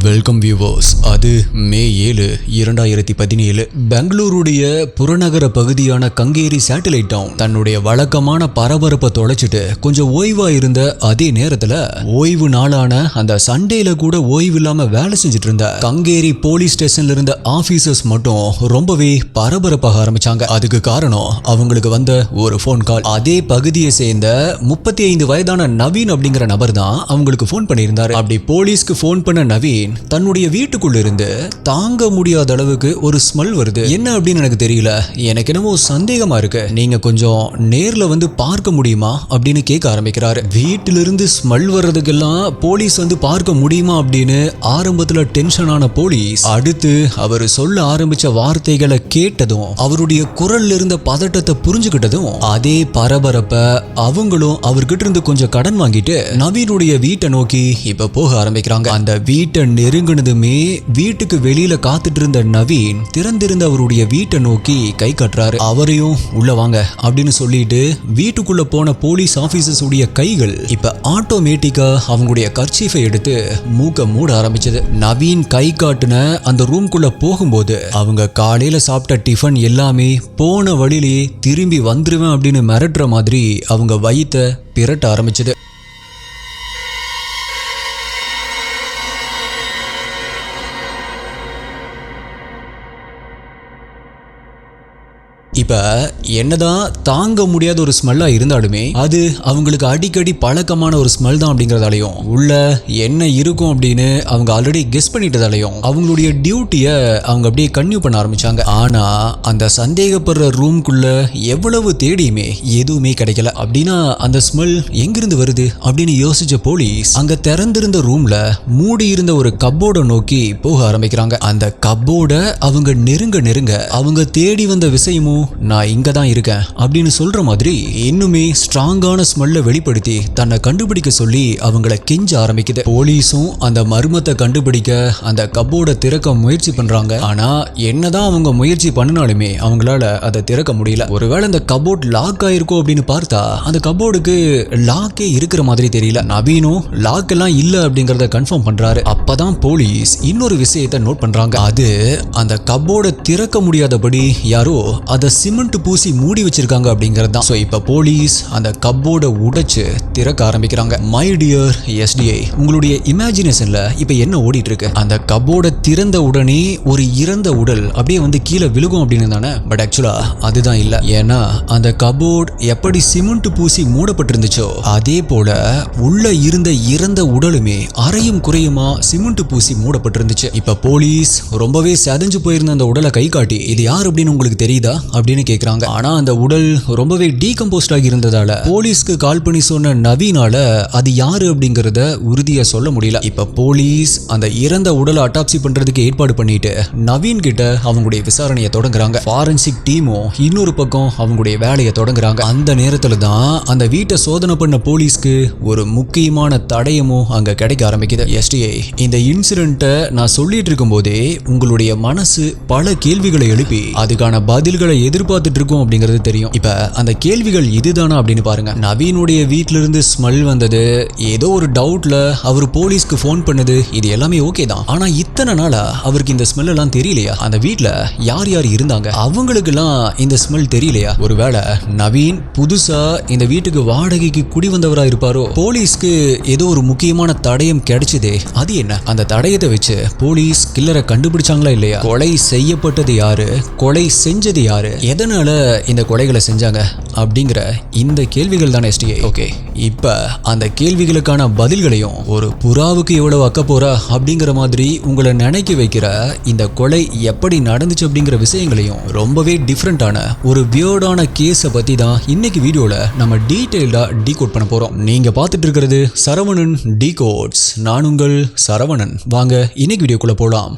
Welcome viewers. அது மே 7, 2017 பெங்களூருடைய புறநகர பகுதியான கங்கேரி satellite down தன்னுடைய வழக்கமான பரபரப்பை தொலைச்சிட்டு கொஞ்சம் ஓய்வா இருந்த அதே நேரத்துல ஓய்வு நாளான அந்த சண்டேல கூட ஓய்வு இல்லாம வேலை செஞ்சுட்டு இருந்த கங்கேரி போலீஸ் ஸ்டேஷன்ல இருந்த ஆபீசர்ஸ் மட்டும் ரொம்பவே பரபரப்பாக ஆரம்பிச்சாங்க. அதுக்கு காரணம் அவங்களுக்கு வந்த ஒரு போன் கால். அதே பகுதியை சேர்ந்த 35 வயதான நவீன் அப்படிங்கிற நபர் தான் அவங்களுக்கு போன் பண்ணியிருந்தாரு. அப்படி போலீஸ்க்கு போன் பண்ண நவீன் தன்னுடைய வீட்டுக்குள்ள இருந்து தாங்க முடியாத அளவுக்கு ஒரு ஸ்மெல் வருது. என்ன அப்படின்னு எனக்கு தெரியல, எனக்கு என்னமோ சந்தேகமா இருக்கு, நீங்க கொஞ்சம் நேர்ல வந்து பார்க்க முடியுமா அப்படின்னு கேட்க ஆரம்பிக்கிறாரு. வீட்டிலிருந்து ஸ்மெல் வர்றதுக்கெல்லாம் போலீஸ் வந்து பார்க்க முடியுமா அப்படின்னு ஆரம்பத்துல டென்ஷனான போலீஸ் அடுத்து அவர் சொல்ல ஆரம்பிச்ச வார்த்தைகளை கேட்டதும் அவருடைய குரல்ல இருந்த பதட்டத்தை புரிஞ்சுக்கிட்டதும் அதே பரபரப்ப அவங்களும் அவர்கிட்ட இருந்து கொஞ்சம் கடன் வாங்கிட்டு நவீனுடைய வீட்டை நோக்கி இப்ப போக ஆரம்பிக்கிறாங்க. அந்த வீட்டை நெருங்கினதுமே வீட்டுக்கு வெளியில காத்துட்டு இருந்த நவீன் திறந்திருந்த அவருடைய வீட்டை நோக்கி கை காட்டுறாரு. அவரையும் உள்ள வாங்க அப்படின்னு சொல்லிட்டு வீட்டுக்குள்ள போன போலீஸ் ஆபீசர்ஸ் உடைய கைகள் இப்ப ஆட்டோமேட்டிக்கா அவங்களுடைய கர்ச்சீஃபை எடுத்து மூக்க மூட ஆரம்பிச்சது. நவீன் கை காட்டுன அந்த ரூம்குள்ள போகும்போது அவங்க காலையில சாப்பிட்ட டிஃபன் எல்லாமே போன வழியிலே திரும்பி வந்துருவேன் அப்படின்னு மிரட்டுற மாதிரி அவங்க வயித்தை பிரட்ட ஆரம்பிச்சது. இப்ப என்னதான் தாங்க முடியாத ஒரு ஸ்மெல்லா இருந்தாலுமே அது அவங்களுக்கு அடிக்கடி பழக்கமான ஒரு ஸ்மெல் தான் அப்படிங்கறதாலையும் உள்ள என்ன இருக்கும் அப்படின்னு அவங்க ஆல்ரெடி கெஸ் பண்ணிட்டதாலையும் அவங்களுடைய டியூட்டிய அவங்க அப்படியே கன்டினியூ பண்ண ஆரம்பிச்சாங்க. ஆனா அந்த சந்தேகப்படுற ரூம்குள்ள எவ்வளவு தேடியுமே எதுவுமே கிடைக்கல. அப்படின்னா அந்த ஸ்மெல் எங்கிருந்து வருது அப்படின்னு யோசிச்ச போலீஸ் அங்க திறந்திருந்த ரூம்ல மூடி இருந்த ஒரு கப்போர்டை நோக்கி போக ஆரம்பிக்கிறாங்க. அந்த கப்போர்டை அவங்க நெருங்க அவங்க தேடி வந்த விஷயமும் நான் இங்க தான் இருக்கேன் அப்படின்னு சொல்ற மாதிரி இன்னுமே ஸ்ட்ராங்கான ஸ்மெல்ல வெளிப்படுத்தி தன்னை கண்டுபிடிக்க சொல்லி அவங்கள கெஞ்ச ஆரம்பிக்குது. போலீஸும் அந்த மர்மத்தை கண்டுபிடிக்க அந்த கப்போர்டை திறக்க முயற்சி பண்றாங்க. ஆனா என்னதான் அவங்க முயற்சி பண்ணினாலுமே அவங்களால அதை திறக்க முடியல. ஒருவேளை அந்த கப்போர்ட் லாக் ஆயிருக்கோ அப்படின்னு பார்த்தா அந்த கப்போர்டுக்கு லாக்கே இருக்கிற மாதிரி தெரியல. நவீனும் லாக் எல்லாம் இல்ல அப்படிங்கறத கன்ஃபார்ம் பண்றாரு. அப்பதான் போலீஸ் இன்னொரு விஷயத்தை நோட் பண்றாங்க. அது அந்த கப்போர்டை திறக்க முடியாதபடி யாரோ அதை சிமெண்ட் பூசி மூடி வச்சிருக்காங்க அப்படிங்கிறது தான். சோ இப்ப போலீஸ் அந்த கப்போர்டை உடைச்சு திறக்க ஆரம்பிக்கிறாங்க. மை டியர் எஸ்டிஐ, உங்களுடைய இமேஜினேஷன்ல இப்ப என்ன ஓடிட்டு இருக்கு? அந்த கப்போர்டை திறந்த உடனே ஒரு இறந்த உடல் அப்படியே வந்து கீழே விழுகும் அப்படின்னு தானே? பட் ஆக்சுவலா அதுதான் இல்ல. ஏன்னா அந்த கப்போர்ட் எப்படி சிமெண்ட் பூசி மூடப்பட்டிருந்துச்சோ அதே போல உள்ள இருந்த இறந்த உடலுமே அரையும் குறையுமா சிமெண்ட் பூசி மூடப்பட்டிருந்துச்சு. இப்ப போலீஸ் ரொம்பவே செதஞ்சு போயிருந்த அந்த உடலை கை காட்டி இது யார் அப்படின்னு உங்களுக்கு தெரியுதா அப்படின்னு கேக்குறாங்க. ஆனா அந்த உடல் ரொம்பவே டீகம்போஸ்ட் ஆகி இருந்ததால போலீஸ்க்கு கால் பண்ணி சொன்ன நவீனால அது யாரு அப்படிங்கறத உறுதியா சொல்ல முடியல. இப்ப போலீஸ் அந்த இறந்த உடலை அட்டாப்சி பண்றதுக்கு ஏற்பாடு பண்ணிட்டு நவீன் கிட்ட அவங்களுடைய விசாரணையை தொடங்குறாங்க. ஃபாரன்சிக் டீமும் இன்னொரு பக்கம் அவங்களுடைய வேலையை தொடங்குறாங்க. அந்த நேரத்துல தான் அந்த வீட்டை சோதனை பண்ண போலீஸ்க்கு ஒரு முக்கியமான தடயமும் அங்க கிடைக்க ஆரம்பிக்குது. எஸ்டிஐ, இந்த இன்சிடென்ட்டை நான் சொல்லிட்டு இருக்கும் போதே உங்களுடைய மனசு பல கேள்விகளை எழுப்பி அதுக்கான பதில்களை எதிர்பார்த்துட்டு இருக்கும் அப்படிங்கிறது தெரியும். இப்ப அந்த கேள்விகள் இதுதானா அப்படின்னு பாருங்க. நவீனுடைய வீட்ல இருந்து ஸ்மெல் வந்தது, ஏதோ ஒரு டவுட்ல அவர் போலீஸ்க்கு போன் பண்ணது, இது எல்லாமே ஓகே தான். ஆனா இத்தனை நாளா அவருக்கு இந்த ஸ்மெல் எல்லாம் தெரியலையா? அந்த வீட்ல யார் யார் இருந்தாங்க அவங்களுக்கு எல்லாம் இந்த ஸ்மெல் தெரியலையா? ஒருவேளை நவீன் புதுசா இந்த வீட்டுக்கு வாடகைக்கு குடி வந்தவரா இருப்பாரோ? போலீஸ்க்கு ஏதோ ஒரு முக்கியமான தடயம் கிடைச்சதே, அது என்ன? அந்த தடயத்தை வச்சு போலீஸ் கில்லரை கண்டுபிடிச்சாங்களா இல்லையா? கொலை செய்யப்பட்டது யாரு, கொலை செஞ்சது யாரு, எதனால இந்த கொலைகளை செஞ்சாங்க அப்படிங்கிற இந்த கேள்விகள் தானே எஸ்டிஐ. ஓகே, இப்ப அந்த கேள்விகளுக்கான பதில்களையும் ஒரு புறாவுக்கு எவ்வளவு அக்க போறா அப்படிங்கிற மாதிரி உங்களை நினைக்க வைக்கிற இந்த கொலை எப்படி நடந்துச்சு அப்படிங்கிற விஷயங்களையும் ரொம்பவே டிஃப்ரெண்டான ஒரு வியர்டான கேஸை பத்தி தான் இன்னைக்கு வீடியோல நம்ம டீடைல்டா டீகோட் பண்ண போறோம். நீங்க பார்த்துட்டு இருக்கிறது சரவணன் டீகோட்ஸ். நான் உங்கள் சரவணன். வாங்க இன்னைக்கு வீடியோக்குள்ள போலாம்.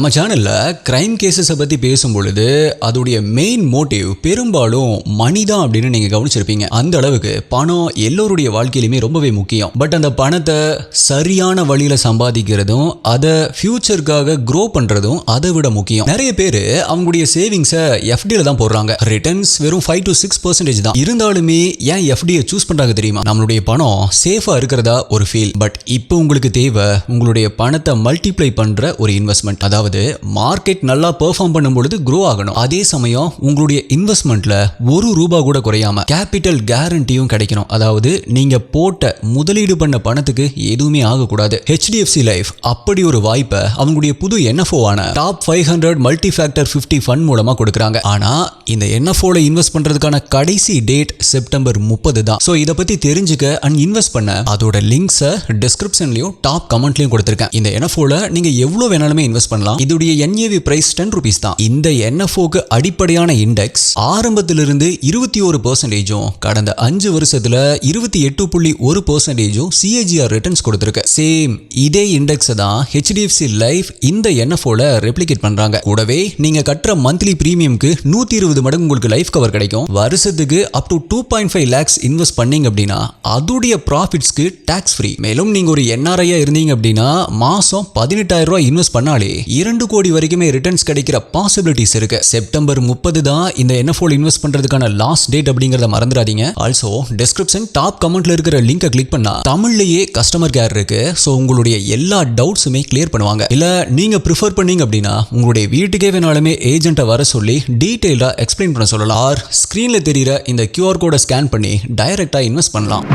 நம்ம சேனல்ல கிரைம் கேசஸை பத்தி பேசும் பொழுது அதோடைய மெயின் மோட்டிவ் பெரும்பாலும் மணி தான் அப்படின்னு நீங்க கவனிச்சிருப்பீங்க. அந்த அளவுக்கு பணம் எல்லோருடைய வாழ்க்கையிலுமே ரொம்பவே முக்கியம். பட் அந்த பணத்தை சரியான வழியில சம்பாதிக்கிறதும் அதை ஃபியூச்சருக்காக க்ரோ பண்றதும் அதை விட முக்கியம். நிறைய பேர் அவங்களுடைய சேவிங்ஸை எஃப்டில தான் போடுறாங்க. ரிட்டர்ன்ஸ் வெறும் 5 to 6% தான். இருந்தாலுமே ஏன் எஃப்டியை சூஸ் பண்றாங்க தெரியுமா? நம்மளுடைய பணம் சேஃபா இருக்கிறதா ஒரு ஃபீல். பட் இப்போ உங்களுக்கு தேவை உங்களுடைய பணத்தை மல்டிப்ளை பண்ற ஒரு இன்வெஸ்ட்மெண்ட். அதாவது மார்க்கெட் நல்லா பெர்ஃபார்ம் பண்ணும் பொழுது க்ரோ ஆகணும். அதே சமயம் உங்களுடைய இன்வெஸ்ட்மெண்ட்ல ₹1 கூட குறையாம கேபிட்டல் கேரண்டியும் கிடைக்கணும். அதாவது நீங்க போட்ட முதலீடு பண்ண பணத்துக்கு எதுவுமே ஆகக்கூடாது. HDFC லைஃப் அப்படி ஒரு வாய்ப்பை அவங்களுடைய புது NFO ஆன டாப் 500 மல்டி ஃபேக்டர் 50 ஃபண்ட் மூலமா கொடுக்குறாங்க. ஆனா இந்த NFOல இன்வெஸ்ட் பண்றதுக்கான கடைசி டேட் செப்டம்பர் 30 தான். ஸோ இதை பத்தி தெரிஞ்சுக்க அண்ட் இன்வெஸ்ட் பண்ண அதோட லிங்க்ஸை டிஸ்கிரிப்ஷன்லயும் டாப் கமெண்ட்லயும் கொடுத்திருக்கேன். இந்த NFOல நீங்க எவ்வளவு வேணாலுமே இன்வெஸ்ட் பண்ணலாம். இதோடைய NAV பிரைஸ் ₹10 தான். இந்த NFOக்கு அடிப்படையான இண்டெக்ஸ் ஆரம்பத்திலிருந்து 21% கடந்த 5 வருஷத்துல 28.1% CAGR ரிட்டர்ன்ஸ் கொடுத்திருக்கு. சேம் இதே இண்டெக்ஸ் தான் HDFC லைஃப் இந்த NFOல ரெப்ளிகேட் பண்றாங்க. கூடவே நீங்க கட்டுற மந்த்லி பிரீமியம்க்கு 120 மடங்கு உங்களுக்கு லைஃப் கவர் கிடைக்கும். வருஷத்துக்கு அப் டு 2.5 lakhs இன்வெஸ்ட் பண்ணீங்க அப்படின்னா அதோடைய ப்ராஃபிட்ஸ்க்கு டாக்ஸ் ஃப்ரீ. மேலும் நீங்க ஒரு NRI இருந்தீங்க அப்படின்னா மாசம் ₹18,000 இன்வெஸ்ட் பண்ணாலே 2 கோடி வரைக்குமே ரிட்டர்ன்ஸ் கிடைக்கிற பாசிபிலிட்டிஸ் இருக்கு. செப்டம்பர் 30 தான் இந்த NFOல இன்வெஸ்ட் பண்றதுக்கான லாஸ்ட் டேட் அப்படிங்கறத மறந்துடாதீங்க. ஆல்சோ டிஸ்கிரிப்ஷன் டாப் கமெண்ட்ல இருக்கிற லிங்கை கிளிக் பண்ணா தமிழ்லயே கஸ்டமர் கேர் இருக்கு. ஸோ உங்களுடைய எல்லா டவுட்ஸுமே கிளியர் பண்ணுவாங்க. இல்ல நீங்க ப்ரிஃபர் பண்ணீங்க அப்படின்னா உங்களுடைய வீட்டுக்கே வேணாலுமே ஏஜென்ட்டை வர சொல்லி டீடைலா எக்ஸ்பிளைன் பண்ண சொல்லலாம். ஆர் ஸ்கிரீன்ல தெரியுற இந்த QR கோடை ஸ்கேன் பண்ணி டைரக்டா இன்வெஸ்ட் பண்ணலாம்.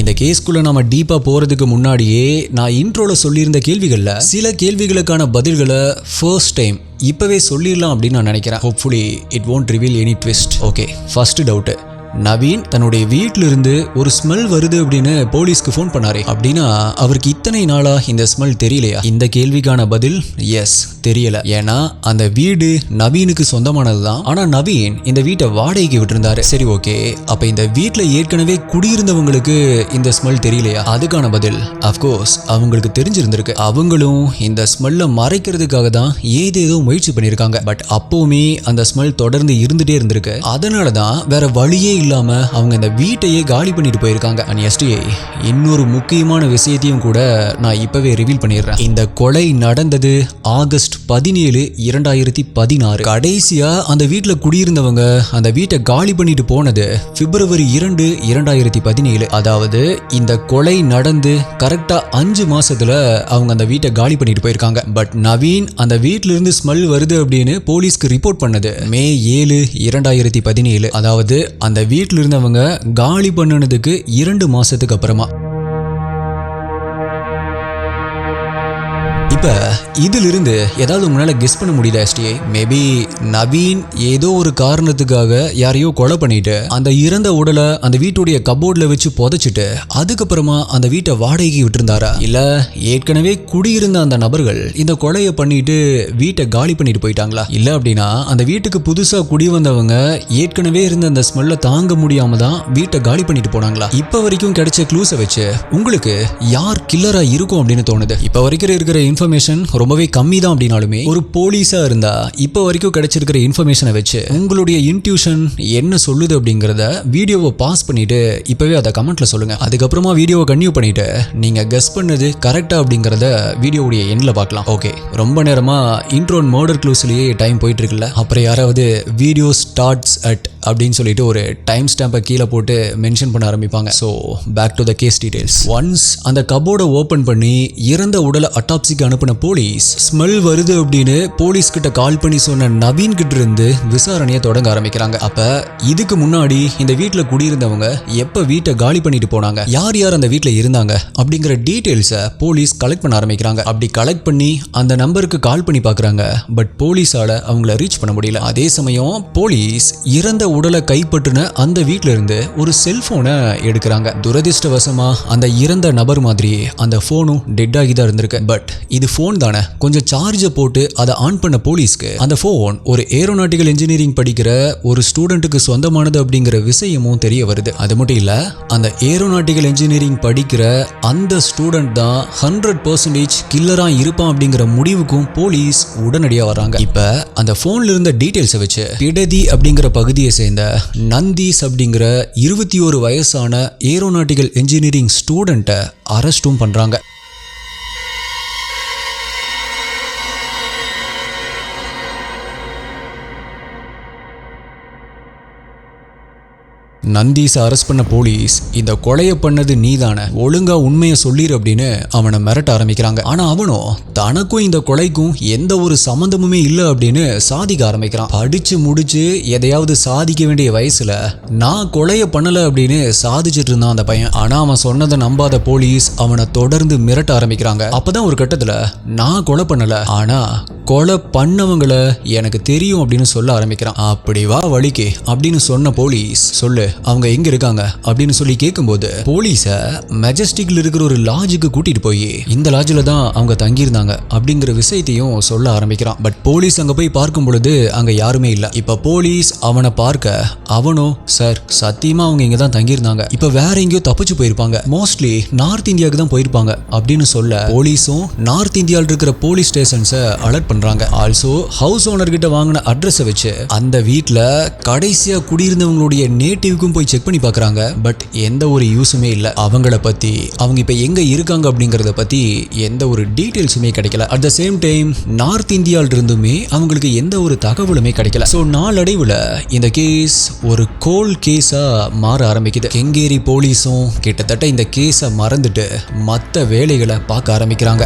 இந்த கேஸ்குள்ள நாம டீப்பா போறதுக்கு முன்னாடியே நான் இன்ட்ரோல சொல்லியிருந்த கேள்விகள்ல சில கேள்விகளுக்கான பதில்களை ஃபர்ஸ்ட் டைம் இப்பவே சொல்லிடலாம் அப்படின்னு நான் நினைக்கிறேன். Hopefully it won't reveal any twist. Okay, first doubt. Naveen தன்னுடைய வீட்டில இருந்து ஒரு ஸ்மெல் வருது அப்படின்னு போலீஸ்க்கு ஃபோன் பண்ணாரே, அப்படின்னா அவருக்கு இத்தனை நாளா இந்த ஸ்மெல் தெரியலையா? இந்த கேள்விக்கான பதில் எஸ், தெரியல. ஏன்னா அந்த வீடு நவீனுக்கு சொந்தமானதுதான். ஆனா நவீன் இந்த வீட்டை வாடகைக்கு விட்டுருந்தாரு. சரி, ஓகே, அப்ப இந்த வீட்டுல ஏற்கனவே குடியிருந்தவங்களுக்கு இந்த ஸ்மெல் தெரியலையா? அதுக்கான பதில் அஃப்கோர்ஸ் அவங்களுக்கு தெரிஞ்சிருந்திருக்கு. அவங்களும் இந்த ஸ்மெல்லை மறைக்கிறதுக்காக தான் ஏதேதோ முயற்சி பண்ணியிருக்காங்க. பட் அப்பவுமே அந்த ஸ்மெல் தொடர்ந்து இருந்துட்டே இருந்திருக்கு. அதனாலதான் வேற வழியே இல்லாம அவங்க இந்த வீட்டையே காலி பண்ணிட்டு போயிருக்காங்க. இன்னொரு முக்கியமான விஷயத்தையும் கூட நான் இப்பவே ரிவீல் பண்ணிடுறேன். இந்த கொலை நடந்தது ஆகஸ்ட் 17, 2016. கடைசியா அந்த வீட்டுல குடியிருந்தவங்க அந்த வீட்டை காலி பண்ணிட்டு போனது பிப்ரவரி 2, 2017. அதாவது இந்த கொலை நடந்து கரெக்டா 5 மாசத்துல அவங்க அந்த வீட்டை காலி பண்ணிட்டு போயிருக்காங்க. பட் நவீன் அந்த வீட்டுல இருந்து ஸ்மெல் வருது அப்படின்னு போலீஸ்க்கு ரிப்போர்ட் பண்ணது மே 7, 2017. அதாவது அந்த வீட்டில் இருந்தவங்க காலி பண்ணினதுக்கு 2 மாசத்துக்கு அப்புறமா. இப்ப இதிலிருந்து ஏதாவது உங்களால கெஸ் பண்ண முடியல STA? மேபி நவீன் ஏதோ ஒரு காரணத்துக்காக யாரையோ கொலை பண்ணிட்டு அந்த இறந்த உடலை அந்த வீட்டுடைய கபோர்ட்ல வச்சு புதைச்சிட்டு அதுக்கப்புறமா அந்த வீட்டை வாடகைக்கு விட்டுருந்தாரா? இல்ல ஏற்கனவே குடியிருந்த அந்த நபர்கள் இந்த கொலையை பண்ணிட்டு வீட்டை காலி பண்ணிட்டு போயிட்டாங்களா? இல்ல அப்படின்னா அந்த வீட்டுக்கு புதுசா குடி வந்தவங்க ஏற்கனவே இருந்த அந்த ஸ்மெல்ல தாங்க முடியாம தான் வீட்டை காலி பண்ணிட்டு போனாங்களா? இப்ப வரைக்கும் கிடைச்ச க்ளூஸை வச்சு உங்களுக்கு யார் கில்லரா இருக்கும் அப்படின்னு தோணுது? இப்ப வரைக்கும் இருக்கிற இன்ஃபர்மேஷன் ரொம்பவே கம்மி தான். அப்படின்னாலுமே ஒரு போலீஸா இருந்தா இப்ப வரைக்கும் கிடைச்சிருக்கிற இன்ஃபர்மேஷனை வச்சு உங்களுடைய இன்ட்யூஷன் என்ன சொல்லுது அப்படிங்கறத வீடியோவை பாஸ் பண்ணிட்டு இப்பவே அதை கமெண்ட்ல சொல்லுங்க. அதுக்கப்புறமா வீடியோவை கன்டினியூ பண்ணிட்டு நீங்க கெஸ் பண்ணது கரெக்டா அப்படிங்கறத வீடியோவுடைய எண்ட்ல பார்க்கலாம். ஓகே, ரொம்ப நேரமா இன்ட்ரோ மர்டர் க்ளூஸ்லயே டைம் போயிட்டு இருக்குல்ல, அப்புறம் யாராவது வீடியோ ஸ்டார்ட்ஸ் அட் அப்படின்னு சொல்லிட்டு ஒரு டைம் ஸ்டாம்பை கீழே போட்டு மென்ஷன் பண்ண ஆரம்பிப்பாங்க. So back to the case details. Once அந்த கபோர்டை ஓபன் பண்ணி இறந்த உடலை அட்டாப்சிக்கு அனுப்பின போலீஸ் ஸ்மெல் வருது அப்படின்னு போலீஸ் கிட்ட கால் பண்ணி சொன்ன நவீன் கிட்ட இருந்து விசாரணையை தொடங்க ஆரம்பிக்கிறாங்க. அப்ப இதுக்கு முன்னாடி இந்த வீட்டுல குடியிருந்தவங்க எப்ப வீட்டை காலி பண்ணிட்டு போனாங்க, யார் யார் அந்த வீட்டுல இருந்தாங்க அப்படிங்கிற டீடைல்ஸை போலீஸ் கலெக்ட் பண்ண ஆரம்பிக்கிறாங்க. அப்படி கலெக்ட் பண்ணி அந்த நம்பருக்கு கால் பண்ணி பாக்குறாங்க. பட் போலீஸால அவங்கள ரீச் பண்ண முடியல. அதே சமயம் போலீஸ் இறந்த உடலை கைப்பற்றின அந்த வீட்டுல இருந்து ஒரு செல்போனை எடுக்கிறாங்க. துரதிர்ஷ்டவசமா அந்த இறந்த நபர் மாதிரி அந்த போனும் டெட் ஆகி தான் இருந்திருக்கு. பட் இது போன் தானே, கொஞ்சம் சார்ஜை போட்டு அதை ஆன் பண்ண போலீஸ்க்கு அந்த போன் ஒரு ஏரோநாட்டிக்கல் இன்ஜினியரிங் படிக்கிற ஒரு ஸ்டூடெண்ட்டுக்கு சொந்தமானது அப்படிங்கிற விஷயமும் தெரிய வருது. அது மட்டும் இல்ல, அந்த ஏரோநாட்டிக்கல் இன்ஜினியரிங் படிக்கிற அந்த ஸ்டூடெண்ட் தான் 100% கில்லரா இருப்பான் அப்படிங்கிற முடிவுக்கும் போலீஸ் உடனடியா வராங்க. இப்ப அந்த போன்ல இருந்த டீடைல்ஸை வச்சு பிடதி அப்படிங்கிற பகுதியை சேர்ந்த நந்தீஸ் அப்படிங்கிற 21 வயசான ஏரோநாட்டிக்கல் இன்ஜினியரிங் ஸ்டூடெண்ட்டை அரெஸ்டும் பண்றாங்க. நந்தீஸை அரெஸ்ட் பண்ண போலீஸ் இந்த கொலையை பண்ணது நீதானே, ஒழுங்கா உண்மையை சொல்லிரு அப்படின்னு அவனை மிரட்ட ஆரம்பிக்கிறாங்க. ஆனா அவனும் தனக்கும் இந்த கொலைக்கும் எந்த ஒரு சம்பந்தமுமே இல்லை அப்படின்னு சாதிக்க ஆரம்பிக்கிறான். படிச்சு முடிச்சு எதையாவது சாதிக்க வேண்டிய வயசுல நான் கொலையை பண்ணல அப்படின்னு சாதிச்சுட்டு இருந்தான் அந்த பையன். ஆனா அவன் சொன்னதை நம்பாத போலீஸ் அவனை தொடர்ந்து மிரட்ட ஆரம்பிக்கிறாங்க. அப்பதான் ஒரு கட்டத்துல நான் கொலை பண்ணல, ஆனா கொலை பண்ணவங்களை எனக்கு தெரியும் அப்படின்னு சொல்ல ஆரம்பிக்கிறான். அப்படி வா வழிக்கு அப்படின்னு சொன்ன போலீஸ், சொல்லு அவங்க எங்க இருக்காங்க அப்படின்னு சொல்லி கேட்கும்போது போலீஸ மெஜஸ்டிக்ல இருக்கிற ஒரு லாட்ஜுக்கு கூட்டிட்டு போய் இந்த லாட்ஜில தான் அவங்க தங்கியிருந்தாங்க அப்படிங்கிற விஷயத்தையும் சொல்ல ஆரம்பிக்கிறான். பட் போலீஸ் அங்க போய் பார்க்கும் பொழுது அங்க யாருமே இல்ல. இப்ப போலீஸ் அவனை பார்க்க அவனும், சார் சத்தியமா அவங்க இங்க தான் தங்கியிருந்தாங்க, இப்ப வேற எங்கேயோ தப்பிச்சு போயிருப்பாங்க, மோஸ்ட்லி நார்த் இந்தியாவுக்கு தான் போயிருப்பாங்க அப்படின்னு சொல்ல போலீஸும் நார்த் இந்தியாவில் இருக்கிற போலீஸ் ஸ்டேஷன்ஸை அலர்ட் பண்றாங்க. ஆல்சோ ஹவுஸ் ஓனர் கிட்ட வாங்கின அட்ரஸை வச்சு அந்த வீட்டுல கடைசியா குடியிருந்தவங்களுடைய நேட்டிவ்க்கும் போய் செக் பண்ணி பார்க்கறாங்க. பட் எந்த ஒரு யூஸுமே இல்லை. அவங்கள பத்தி, அவங்க இப்ப எங்க இருக்காங்க அப்படிங்கறத பத்தி எந்த ஒரு டீடைல்ஸுமே கிடைக்கல. At the same time north இந்தியால இருந்துமே அவங்களுக்கு எந்த ஒரு தகவலுமே கிடைக்கல. ஸோ நாளடைவுல இந்த கேஸ் ஒரு கோல்ட் கேஸா மாற ஆரம்பிக்குது. கெங்கேரி போலீஸும் கிட்டத்தட்ட இந்த கேஸை மறந்துட்டு மற்ற வேலைகளை பார்க்க ஆரம்பிக்கிறாங்க.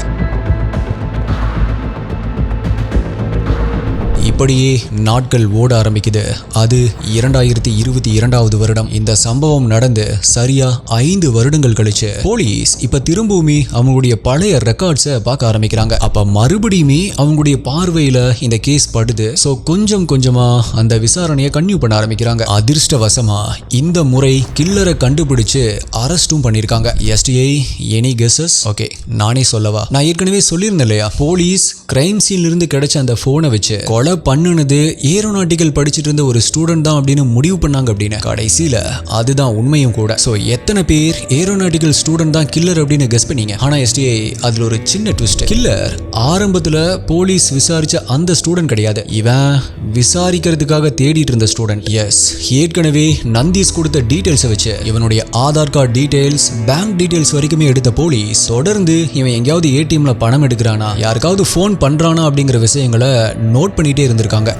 இப்படியே நாட்கள் ஓட ஆரம்பிக்குது. அது 2022 வருடம். இந்த சம்பவம் நடந்து சரியா 5 வருடங்கள் கழிச்சு போலீஸ் இப்ப திரும்பவுமே அவங்களுடைய பழைய ரெக்கார்ட்ஸை பார்க்க ஆரம்பிக்கிறாங்க. அப்ப மறுபடியுமே அவங்களுடைய பார்வையில இந்த கேஸ் படுது. ஸோ கொஞ்சம் கொஞ்சமா அந்த விசாரணையை கன்டினியூ பண்ண ஆரம்பிக்கிறாங்க. அதிர்ஷ்டவசமா இந்த முறை கில்லரை கண்டுபிடிச்சு அரெஸ்டும் பண்ணிருக்காங்க. STI any guesses? ஓகே, நானே சொல்லவா? நான் ஏற்கனவே சொல்லியிருந்தேன் இல்லையா, போலீஸ் கிரைம் சீன்ல இருந்து கிடைச்ச அந்த போனை வச்சு கொலை பண்ணுனது ஏரோநாட்டிக்கல் படிச்சுட்டு இருந்த ஒரு ஸ்டூடெண்ட் தான் அப்படின்னு முடிவு பண்ணாங்க அப்படின்னு. கடைசியில அதுதான் உண்மையும் கூட. சோ எத்தனை பேர் ஏரோநாட்டிக்கல் ஸ்டூடெண்ட் தான் கில்லர் அப்படின்னு கெஸ் பண்ணீங்க? ஆனா எஸ்டிஐ அதுல ஒரு சின்ன ட்விஸ்ட். கில்லர் ஆரம்பத்துல போலீஸ் விசாரிச்ச அந்த ஸ்டூடெண்ட் கிடையாது. இவன் விசாரிக்கிறதுக்காக தேடிட்டு இருந்த ஸ்டூடெண்ட். எஸ், ஏற்கனவே நந்தீஸ் கொடுத்த டீடைல்ஸை வச்சு இவனுடைய Aadhaar card details, bank details வரைக்குமே எடுத்த போலீஸ் தொடர்ந்து இவன் எங்கேயாவது ஏடிஎம்ல பணம் எடுக்கிறானா, யாருக்காவது போன் பண்றானா அப்படிங்கிற விஷயங்களை நோட் பண்ணிட்டே இருந்திருக்காங்க.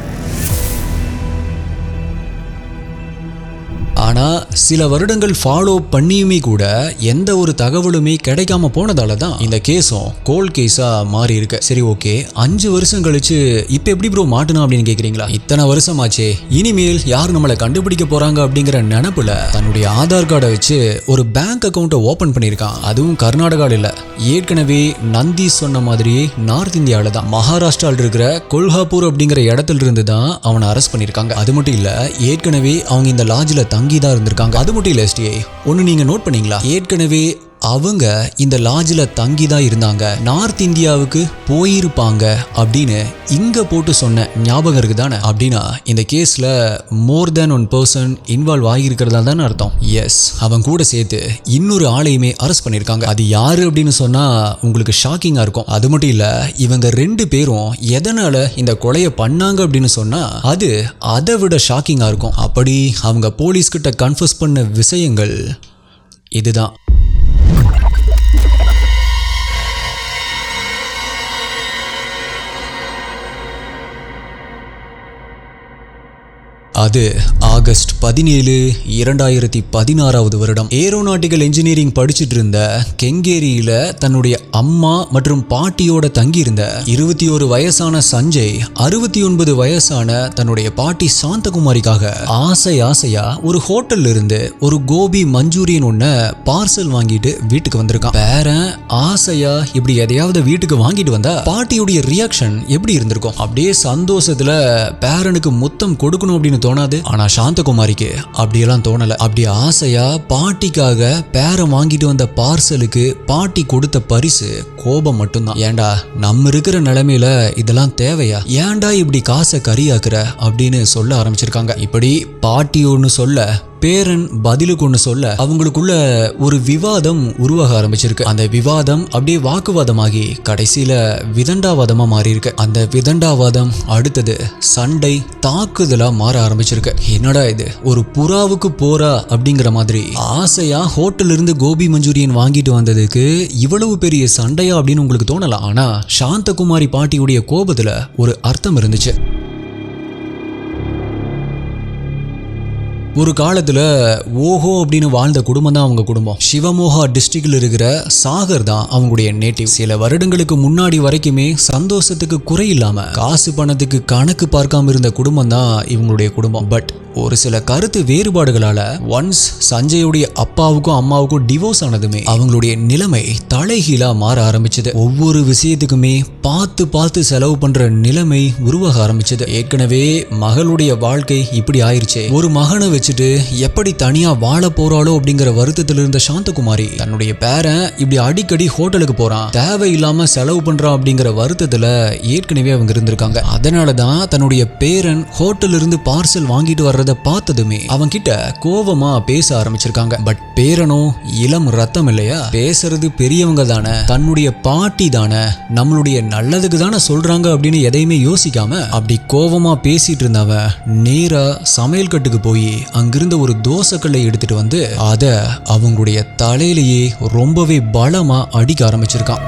ஆனா சில வருடங்கள் ஃபாலோ பண்ணியுமே கூட எந்த ஒரு தகவலுமே கிடைக்காம போனதால தான் இந்த கேஸும் கோல்ட் கேஸா மாறி இருக்கு. சரி, ஓகே, 5 வருஷம் கழிச்சு இப்ப எப்படி ப்ரோ மாட்டணும் அப்படின்னு கேக்குறீங்களா? இத்தனை வருஷம் ஆச்சே, இனிமேல் யார் நம்மளை கண்டுபிடிக்க போறாங்க அப்படிங்கிற நினைப்புல தன்னுடைய ஆதார் கார்டை வச்சு ஒரு பேங்க் அக்கௌண்ட்டை ஓபன் பண்ணியிருக்கான். அதுவும் கர்நாடகாவில் இல்ல, ஏற்கனவே நந்தி சொன்ன மாதிரியே நார்த் இந்தியாவில தான், மகாராஷ்டிராவில் இருக்கிற கொல்ஹாப்பூர் அப்படிங்கிற இடத்துல இருந்து தான் அவனை அரெஸ்ட் பண்ணியிருக்காங்க. அது மட்டும் இல்ல, ஏற்கனவே அவங்க இந்த லாட்ஜில் தங்கி தான் இருந்திருக்காங்க. அது மட்டும் இல்ல எஸ்டிஐ, ஒன்னு நீங்க நோட் பண்ணீங்களா? ஏற்கனவே அவங்க இந்த லாட்ஜில் தங்கி தான் இருந்தாங்க, நார்த் இந்தியாவுக்கு போயிருப்பாங்க அப்படின்னு இங்க போட்டு சொன்ன ஞாபகம் இருக்குதானே? அப்படின்னா இந்த கேஸ்ல மோர் தேன் 1 பர்சன் இன்வால்வ் ஆகியிருக்கிறதா தானே அர்த்தம். எஸ், அவன் கூட சேர்த்து இன்னொரு ஆளையுமே அரெஸ்ட் பண்ணியிருக்காங்க. அது யாரு அப்படின்னு சொன்னா உங்களுக்கு ஷாக்கிங்கா இருக்கும். அது மட்டும் இல்ல, இவங்க 2 பேரும் எதனால இந்த கொலையை பண்ணாங்க அப்படின்னு சொன்னா அது அதை விட ஷாக்கிங்கா இருக்கும். அப்படி அவங்க போலீஸ் கிட்ட கன்ஃபஸ் பண்ண விஷயங்கள் இதுதான். அது ஆகஸ்ட் 17, 2016 வருடம். ஏரோநாட்டிக்கல் இன்ஜினியரிங் படிச்சுட்டு இருந்த கெங்கேரியில தன்னுடைய அம்மா மற்றும் பாட்டியோட தங்கியிருந்த 21 வயசான சஞ்சய் 69 வயசான தன்னுடைய பாட்டி சாந்தகுமாரிக்காக ஆசையா ஒரு ஹோட்டல்ல இருந்து ஒரு கோபி மஞ்சூரியன் ஒண்ண பார்சல் வாங்கிட்டு வீட்டுக்கு வந்திருக்கான். பேரன் ஆசையா இப்படி எதையாவது வீட்டுக்கு வாங்கிட்டு வந்தா பாட்டியுடைய ரியாக்ஷன் எப்படி இருந்திருக்கும்? அப்படியே சந்தோஷத்துல பேரனுக்கு முத்தம் கொடுக்கணும் அப்படின்னு தோணாது. ஆனா சாந்தகுமாரிக்கு அப்படியெல்லாம் தோணல. அப்படி ஆசையா பாட்டிக்காக பேரன் வாங்கிட்டு வந்த பார்சலுக்கு பாட்டி கொடுத்த பரிசு கோபம் மட்டும்தான். ஏண்டா நம்ம இருக்கிற நிலைமையில இதெல்லாம் தேவையா? ஏண்டா இப்படி காசை கரியாக்குற அப்படின்னு சொல்ல ஆரம்பிச்சிருக்காங்க. இப்படி பாட்டி ஒன்னு சொல்ல பேரன் பதிலுக்கு ஒன்று சொல்ல அவங்களுக்குள்ள ஒரு விவாதம் உருவாக ஆரம்பிச்சிருக்கு. அந்த விவாதம் அப்படியே வாக்குவாதமாகி கடைசியில விதண்டாவாதமா மாறி இருக்கு. அந்த விதண்டாவாதம் அடுத்தது சண்டை தாக்குதலா மாற ஆரம்பிச்சிருக்கு. என்னடா இது, ஒரு புறாவுக்கு போரா அப்படிங்கிற மாதிரி ஆசையா ஹோட்டல்ல இருந்து கோபி மஞ்சூரியன் வாங்கிட்டு வந்ததுக்கு இவ்வளவு பெரிய சண்டையா அப்படின்னு உங்களுக்கு தோணலாம். ஆனா சாந்தகுமாரி பாட்டியுடைய கோபத்துல ஒரு அர்த்தம் இருந்துச்சு. ஒரு காலத்துல ஓஹோ அப்படின்னு வாழ்ந்த குடும்பம் தான் அவங்க குடும்பம். சிவமோகா டிஸ்ட்ரிக்ட்ல இருக்கிற சாகர் தான் அவங்களுடைய நேட்டிவ். சில வருடங்களுக்கு முன்னாடி வரைக்குமே சந்தோஷத்துக்கு குறை இல்லாம காசு பணத்துக்கு கணக்கு பார்க்காம இருந்த குடும்பம் தான் இவங்களுடைய குடும்பம். பட் ஒரு சில கருத்து வேறுபாடுகளால ஒன்ஸ் சஞ்சயுடைய அப்பாவுக்கும் அம்மாவுக்கும் டிவோர்ஸ் ஆனதுமே அவங்களுடைய நிலைமை தலைகீழா மாற ஆரம்பிச்சது. ஒவ்வொரு விஷயத்துக்குமே பார்த்து செலவு பண்ற நிலைமை உருவாக ஆரம்பிச்சது. ஏற்கனவே மகளுடைய வாழ்க்கை இப்படி ஆயிருச்சே, ஒரு மகனை வச்சுட்டு எப்படி தனியா வாழ போறாளோ அப்படிங்கிற வருத்தத்தில் இருந்த சாந்தகுமாரி தன்னுடைய பேரன் இப்படி அடிக்கடி ஹோட்டலுக்கு போறான், தேவையில்லாம செலவு பண்றான் அப்படிங்கிற வருத்தத்துல ஏற்கனவே அவங்க இருந்திருக்காங்க. அதனாலதான் தன்னுடைய பேரன் ஹோட்டல் இருந்து பார்சல் வாங்கிட்டு வர்றத பார்த்ததுமே அவங்க கிட்ட கோவமா பேச ஆரம்பிச்சிருக்காங்க. பட் பேரனும் இளம் ரத்தம் இல்லையா, பேசுறது பெரியவங்க தானே, தன்னுடைய பாட்டி தானே, நம்மளுடைய நல்லதுக்கு தானே சொல்றாங்க அப்படின்னு எதையுமே யோசிக்காம அப்படி கோவமா பேசிட்டு இருந்தவன் நேரா சமையல் கட்டுக்கு போய் அங்கிருந்த ஒரு தோசைக்கல்லை எடுத்துட்டு வந்து அத அவங்களுடைய தலையிலேயே ரொம்பவே பலமா அடிக்க ஆரம்பிச்சிருக்கான்.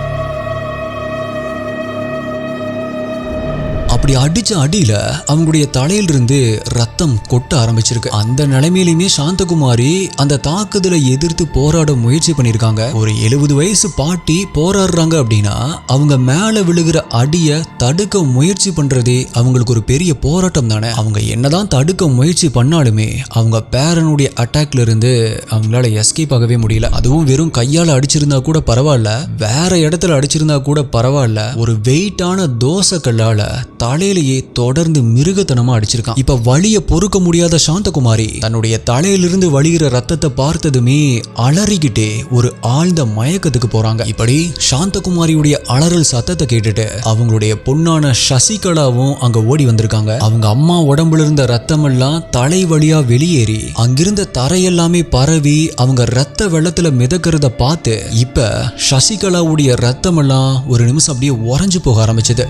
அப்படி அடிச்ச அடியில அவங்களுடைய தலையிலிருந்து ரத்தம் கொட்ட ஆரம்பிச்சிருக்கு. அந்த நிலைமையிலுமே சாந்தகுமாரி அந்த தாக்குதலை எதிர்த்து போராட முயற்சி பண்ணிருக்காங்க. ஒரு 70 வயசு பாட்டி போராடுறாங்க அப்படின்னா அவங்க மேல விழுகிற அடிய தடுக்க முயற்சி பண்றதே அவங்களுக்கு ஒரு பெரிய போராட்டம் தானே. அவங்க என்னதான் தடுக்க முயற்சி பண்ணாலுமே அவங்க பேரனுடைய அட்டாக்ல இருந்து அவங்களால எஸ்கேப் ஆகவே முடியல. அதுவும் வெறும் கையால அடிச்சிருந்தா கூட பரவாயில்ல, வேற இடத்துல அடிச்சிருந்தா கூட பரவாயில்ல, ஒரு வெயிட்டான தோசை கல்லால தலையிலேயே தொடர்ந்து மிருகத்தனமா அடிச்சிருக்கான். இப்ப வலிய பொறுக்க முடியாத சாந்தகுமாரி தன்னுடைய தலையிலிருந்து வழிகிற ரத்தத்தை பார்த்ததுமே அலறிக்கிட்டே ஒரு ஆழ்ந்த மயக்கத்துக்கு போறாங்க. இப்படி சாந்தகுமாரியுடைய அலறல் சத்தத்தை கேட்டுட்டு அவங்களுடைய பொண்ணான சசிகலாவும் அங்க ஓடி வந்திருக்காங்க. அவங்க அம்மா உடம்புல இருந்த ரத்தம் எல்லாம் தலை வழியா வெளியேறி அங்கிருந்த தரையெல்லாமே பரவி அவங்க ரத்த வெள்ளத்துல மிதக்கிறத பார்த்து இப்ப சசிகலாவுடைய ரத்தம் எல்லாம் ஒரு நிமிஷம் அப்படியே உறைஞ்சு போக ஆரம்பிச்சது.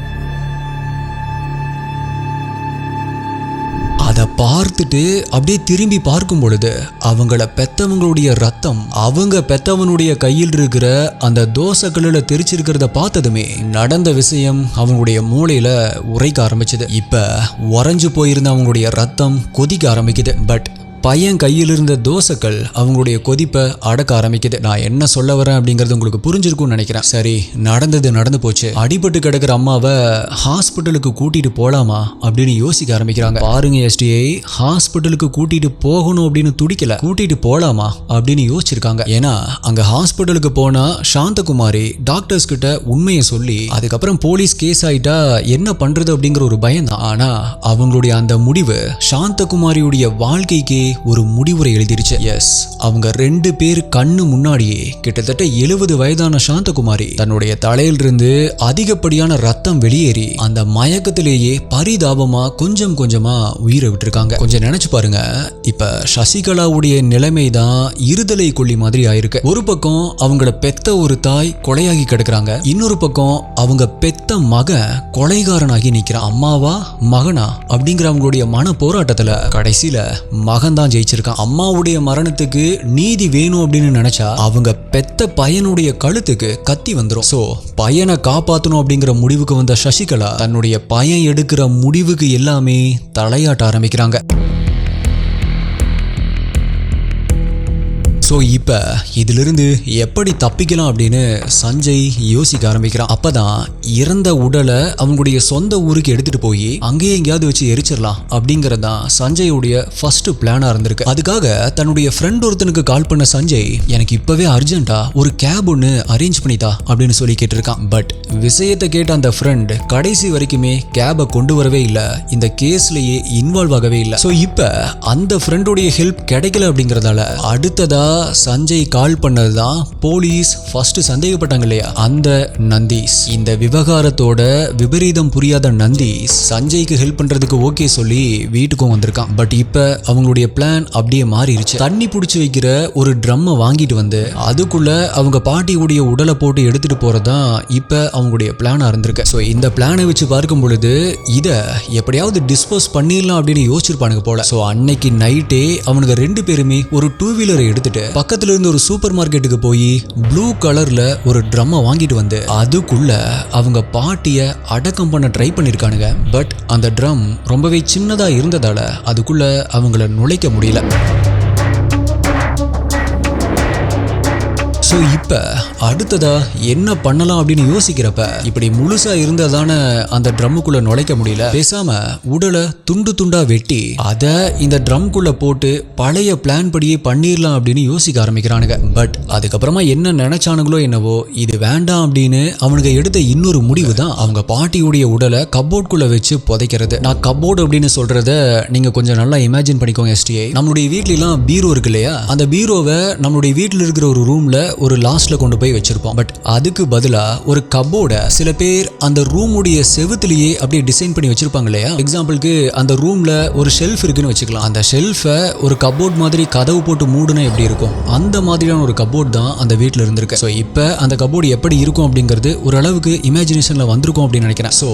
அதை பார்த்துட்டு அப்படியே திரும்பி பார்க்கும் பொழுது அவங்கள பெத்தவங்களுடைய ரத்தம் அவங்க பெத்தவனுடைய கையில் இருக்கிற அந்த தோசைக்கல்லுல தெரிச்சிருக்கிறத பார்த்ததுமே நடந்த விஷயம் அவங்களுடைய மூளையில உரைக்க ஆரம்பிச்சது. இப்ப உறைஞ்சு போயிருந்த அவங்களுடைய ரத்தம் கொதிக்க ஆரம்பிக்குது. பட் பையன் கையில் இருந்த தோசைகள் அவங்களுடைய கொதிப்பை அடக்க ஆரம்பிக்குது. நான் என்ன சொல்ல வரேன் அப்படிங்கிறது உங்களுக்கு புரிஞ்சிருக்கும்னு நினைக்கிறேன். சரி, நடந்து போச்சு. அடிபட்டு கிடக்கிற அம்மாவை ஹாஸ்பிட்டலுக்கு கூட்டிட்டு போலாமா அப்படின்னு யோசிக்க ஆரம்பிக்கிறாங்க. பாருங்க எஸ்டிஐ, ஹாஸ்பிட்டலுக்கு கூட்டிட்டு போகணும் அப்படின்னு துடிக்கல, கூட்டிட்டு போலாமா அப்படின்னு யோசிச்சிருக்காங்க. ஏன்னா அங்க ஹாஸ்பிட்டலுக்கு போனா சாந்தகுமாரி டாக்டர்ஸ் கிட்ட உண்மையை சொல்லி அதுக்கப்புறம் போலீஸ் கேஸ் ஆயிட்டா என்ன பண்றது அப்படிங்கிற ஒரு பயம் தான். ஆனா அவங்களுடைய அந்த முடிவு சாந்தகுமாரியுடைய வாழ்க்கைக்கு ஒரு முடிவுரை எழுதிருச்சு. எஸ், அவங்க 2 பேர் கண்ணு முன்னாடியே கிட்டத்தட்ட 70 வயதான சாந்தகுமாரி தன்னுடைய தலையிலிருந்து அதிகப்படியான ரத்தம் வெளியேறி அந்த மயக்கத்திலேயே பரிதாபமா கொஞ்சம் கொஞ்சமா உயிரை விட்டுருக்காங்க. கொஞ்சம் நினைச்சு பாருங்க, இப்ப சசிகலாவுடைய நிலைமை தான் இருதலை கொல்லி மாதிரி ஆயிருக்கு. ஒரு பக்கம் அவங்கள பெத்த ஒரு தாய் கொலையாகி கிடக்குறாங்க, இன்னொரு பக்கம் அவங்க பெத்த மகன் கொலைகாரனாகி நிக்கிறான். அம்மாவா மகனா அப்படிங்கிற அவங்களுடைய மன போராட்டத்துல கடைசியில மகன் தான் ஜெயிச்சிருக்கான். அம்மாவுடைய மரணத்துக்கு நீதி வேணும் அப்படின்னு நினைச்சா அவங்க பெத்த பையனுடைய கழுத்துக்கு கத்தி வந்துரும். சோ பையனை காப்பாத்தணும் அப்படிங்கிற முடிவுக்கு வந்த சசிகலா தன்னுடைய பையன் எடுக்கிற முடிவுக்கு எல்லாமே தலையாட்ட ஆரம்பிக்கிறாங்க. ஸோ இப்போ இதிலிருந்து எப்படி தப்பிக்கலாம் அப்படின்னு சஞ்சய் யோசிக்க ஆரம்பிக்கிறான். அப்பதான் இறந்த உடலை அவங்களுடைய சொந்த ஊருக்கு எடுத்துட்டு போய் அங்கேயே எங்கேயாவது வச்சு எரிச்சிடலாம் அப்படிங்கறதான் சஞ்சயோடைய ஃபர்ஸ்ட் பிளானா இருந்திருக்கு. அதுக்காக தன்னுடைய ஃப்ரெண்ட் ஒருத்தனுக்கு கால் பண்ண சஞ்சய், எனக்கு இப்பவே அர்ஜென்ட்டா ஒரு கேப் ஒன்று அரேஞ்ச் பண்ணித்தா அப்படின்னு சொல்லி கேட்டிருக்கான். பட் விஷயத்தை கேட்ட அந்த ஃப்ரெண்ட் கடைசி வரைக்குமே கேபை கொண்டு வரவே இல்லை, இந்த கேஸ்லயே இன்வால்வ் ஆகவே இல்லை. ஸோ இப்போ அந்த ஃப்ரெண்டோடைய ஹெல்ப் கிடைக்கல அப்படிங்கறதால அடுத்ததா சஞ்சய் கால் பண்ணதுதான் போலீஸ் ஃபர்ஸ்ட் சந்தேகப்பட்டாங்க இல்லையா, அந்த நந்தீஸ். இந்த விவகாரத்தோட விபரீதம் புரியாத நந்தீஸ் சஞ்சய்க்கு ஹெல்ப் பண்றதுக்கு ஓகே சொல்லி வீட்டுக்கும் வந்திருக்கான். பட் இப்ப அவங்களுடைய பிளான் அப்படியே மாறிடுச்சு. தண்ணி பிடிச்சி வைக்கிற ஒரு ட்ரம்மை வாங்கிட்டு வந்து அதுக்குள்ள அவங்க பாட்டியுடைய உடலை போட்டு எடுத்துட்டு போறதுதான் இப்ப அவங்களுடைய பிளானா இருந்திருக்கு. ஸோ இந்த பிளானை வச்சு பார்க்கும் பொழுது இதை எப்படியாவது டிஸ்போஸ் பண்ணிடலாம் அப்படின்னு யோசிச்சிருப்பானுங்க போல. ஸோ அன்னைக்கு நைட்டே அவனுக்கு 2 பேருமே ஒரு 2 வீலரை எடுத்துட்டு பக்கத்துல இருந்து ஒரு சூப்பர் மார்க்கெட்டுக்கு போய் ப்ளூ கலர்ல ஒரு ட்ரம்மை வாங்கிட்டு வந்து அதுக்குள்ள அவங்க பாட்டிய அடக்கம் பண்ண ட்ரை பண்ணிருக்கானுங்க. பட் அந்த ட்ரம் ரொம்பவே சின்னதா இருந்ததால அதுக்குள்ள அவங்கள நுழைக்க முடியல. ஸோ இப்போ அடுத்ததா என்ன பண்ணலாம் அப்படின்னு யோசிக்கிறப்ப இப்படி முழுசா இருந்ததான அந்த ட்ரம்முக்குள்ள நுழைக்க முடியல. பேசாம உடலை துண்டு துண்டா வெட்டி அதை இந்த ட்ரம்குள்ள போட்டு பழைய பிளான் படியே பண்ணிடலாம் அப்படின்னு யோசிக்க ஆரம்பிக்கிறானுங்க. பட் அதுக்கப்புறமா என்ன நினைச்சானுங்களோ என்னவோ இது வேண்டாம் அப்படின்னு அவனுங்க எடுத்த இன்னொரு முடிவு தான் அவங்க பாட்டியுடைய உடலை கப்போர்டுக்குள்ள வச்சு புதைக்கிறது. நான் கப்போர்டு அப்படின்னு சொல்றத நீங்க கொஞ்சம் நல்லா இமேஜின் பண்ணிக்கோங்க. எஸ்டிஐ நம்மளுடைய வீட்லாம் பீரோ இருக்கு இல்லையா, அந்த பீரோவை நம்மளுடைய வீட்டில் இருக்கிற ஒரு ரூம்ல ஒரு லாஸ்ட்ல கொண்டு போய் வச்சிருப்போம். பட் அதுக்கு பதிலா ஒரு கப்போர்டை சில பேர் அந்த ரூமுடைய செவுத்துலயே அப்படியே டிசைன் பண்ணி வச்சிருப்பாங்க இல்லையா. எக்ஸாம்பிளுக்கு அந்த ரூம்ல ஒரு ஷெல்ஃப் இருக்குன்னு வச்சுக்கலாம். அந்த ஷெல்ஃபை ஒரு கப்போர்ட் மாதிரி கதவு போட்டு மூடுனா எப்படி இருக்கும், அந்த மாதிரியான ஒரு கப்போர்ட் தான் அந்த வீட்டில் இருந்திருக்கு. ஸோ இப்போ அந்த கப்போர்டு எப்படி இருக்கும் அப்படிங்கிறது ஓரளவுக்கு இமேஜினேஷன்ல வந்திருக்கும் அப்படின்னு நினைக்கிறேன். ஸோ